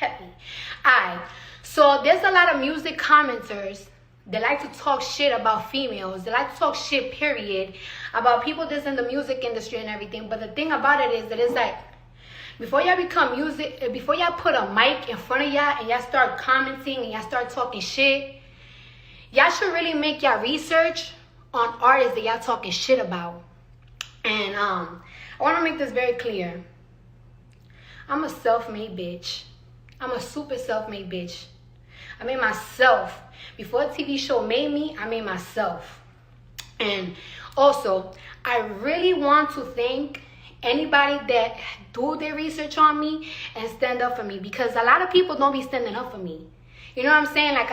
Heavy. Alright. So there's a lot of music commenters that like to talk shit about females. They like to talk shit, period, about people that's in the music industry and everything. But the thing about it is that it's like, before y'all become music, before y'all put a mic in front of y'all and y'all start commenting and y'all start talking shit, y'all should really make y'all research on artists that y'all talking shit about. And I want to make this very clear. I'm a self-made bitch. I'm a super self-made bitch. I made myself. Before a TV show made me, I made myself. And also, I really want to thank anybody that do their research on me and stand up for me, because a lot of people don't be standing up for me. You know what I'm saying? Like,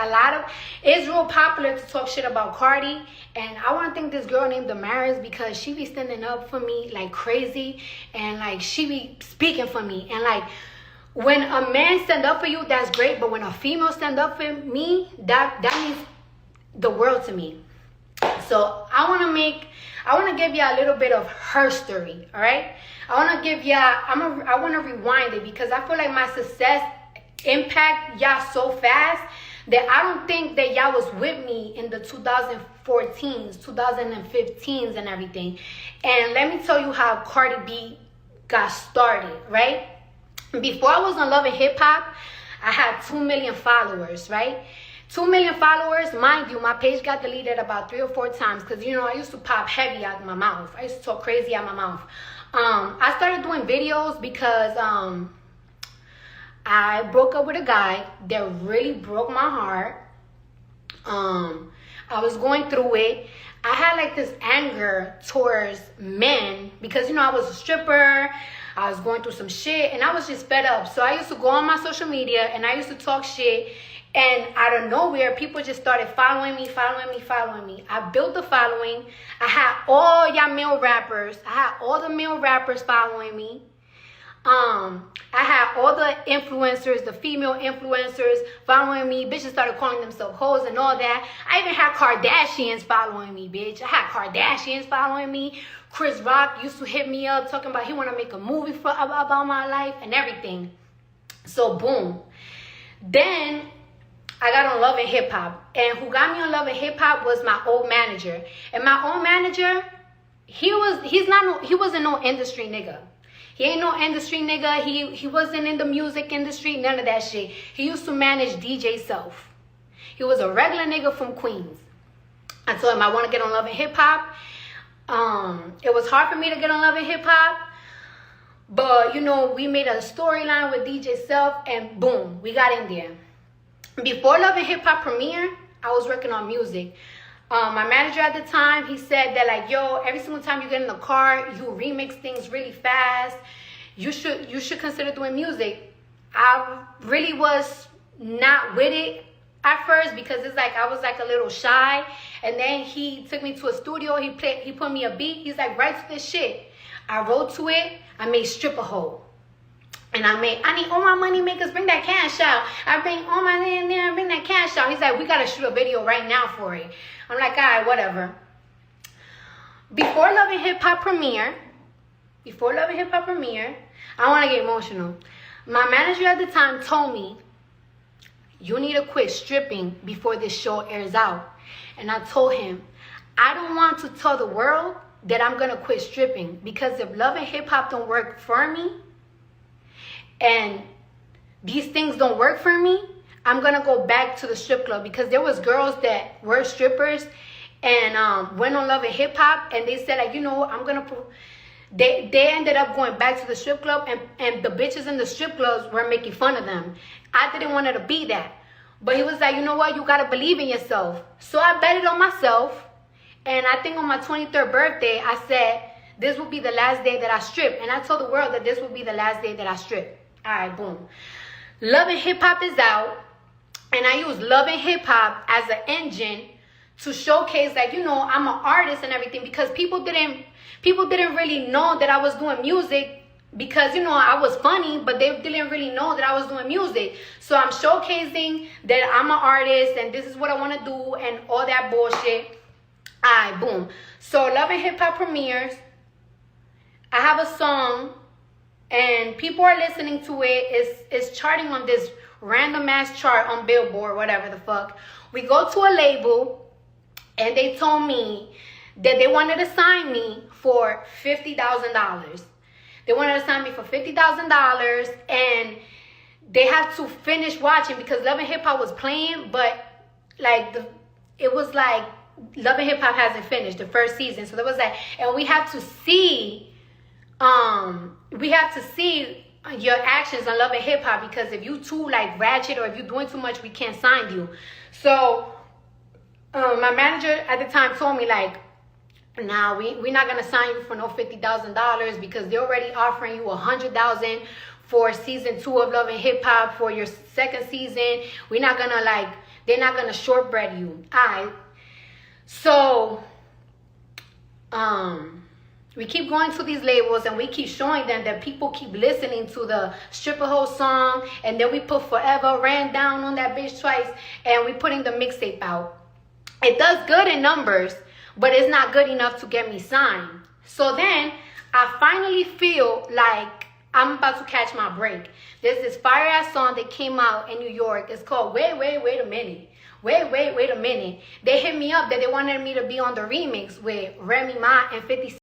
it's real popular to talk shit about Cardi, and I want to thank this girl named Damaris, because she be standing up for me like crazy, and like she be speaking for me. And like, when a man stand up for you, that's great, but when a female stand up for me, that means the world to me. So I want to give y'all a little bit of her story, all right? I want to rewind it, because I feel like my success impact y'all so fast that I don't think that y'all was with me in the 2014s, 2015s and everything. And let me tell you how Cardi B got started, right? Before I was on Love and Hip Hop, I had 2 million followers, right? 2 million followers. Mind you, my page got deleted about 3 or 4 times, because, you know, I used to pop heavy out of my mouth. I used to talk crazy out of my mouth. I started doing videos because I broke up with a guy that really broke my heart. I was going through it. I had like this anger towards men because, you know, I was a stripper. I was going through some shit and I was just fed up. So I used to go on my social media and I used to talk shit. And out of nowhere, people just started following me. I built the following. I had all y'all male rappers. I had all the male rappers following me. I had all the influencers, the female influencers following me. Bitches started calling themselves hoes and all that. I even had Kardashians following me, bitch. I had Kardashians following me. Chris Rock used to hit me up talking about he want to make a movie about my life and everything. So boom. Then I got on Love and Hip Hop. And who got me on Love and Hip Hop was my old manager. And my old manager, he wasn't no industry nigga. He ain't no industry nigga. He wasn't in the music industry, none of that shit. He used to manage DJ Self. He was a regular nigga from Queens. I told him I want to get on Love and Hip Hop. It was hard for me to get on Love and Hip Hop. But, you know, we made a storyline with DJ Self and boom, we got in there. Before Love and Hip Hop premiere, I was working on music. My manager at the time, he said that like, yo, every single time you get in the car, you remix things really fast. You should consider doing music. I really was not with it at first because it's like I was like a little shy. And then he took me to a studio. He put me a beat. He's like, write to this shit. I wrote to it. I made Stripper Hole. And I need all my money makers, bring that cash out. I bring all my money in there, bring that cash out. He's like, we got to shoot a video right now for it. I'm like, all right, whatever. Before Love and Hip Hop premiere, I want to get emotional. My manager at the time told me, you need to quit stripping before this show airs out. And I told him, I don't want to tell the world that I'm going to quit stripping, because if Love and Hip Hop don't work for me, and these things don't work for me, I'm gonna go back to the strip club, because there was girls that were strippers and went on Love and Hip Hop, and they said like, you know, they ended up going back to the strip club, and the bitches in the strip clubs were making fun of them. I didn't want it to be that, but he was like, you know what, you gotta believe in yourself. So I betted on myself, and I think on my 23rd birthday, I said this will be the last day that I strip, and I told the world that this will be the last day that I strip. All right, boom. Love and Hip Hop is out, and I use Love and Hip Hop as an engine to showcase that, you know, I'm an artist and everything, because people didn't really know that I was doing music, because, you know, I was funny, but they didn't really know that I was doing music. So I'm showcasing that I'm an artist and this is what I want to do and all that bullshit. All right, boom. So Love and Hip Hop premieres. I have a song and people are listening to it. It's charting on this random ass chart on Billboard, whatever the fuck. We go to a label, and they told me that they wanted to sign me for $50,000. They wanted to sign me for $50,000, and they had to finish watching because Love and Hip Hop was playing, but like it was like Love and Hip Hop hasn't finished the first season, so there was that, and we have to see your actions on Love and Hip Hop, because if you too like ratchet or if you're doing too much, we can't sign you. So my manager at the time told me like, nah, we're not gonna sign you for no $50,000 because they're already offering you $100,000 for season 2 of Love and Hip Hop for your second season. We're not gonna like, they're not gonna shortbread you. Alright. So we keep going to these labels and we keep showing them that people keep listening to the Stripper Hole song, and then we put Forever Ran Down on that bitch twice, and we putting the mixtape out. It does good in numbers, but it's not good enough to get me signed. So then I finally feel like I'm about to catch my break. There's this fire ass song that came out in New York. It's called Wait a Minute. Wait a minute. They hit me up that they wanted me to be on the remix with Remy Ma and 50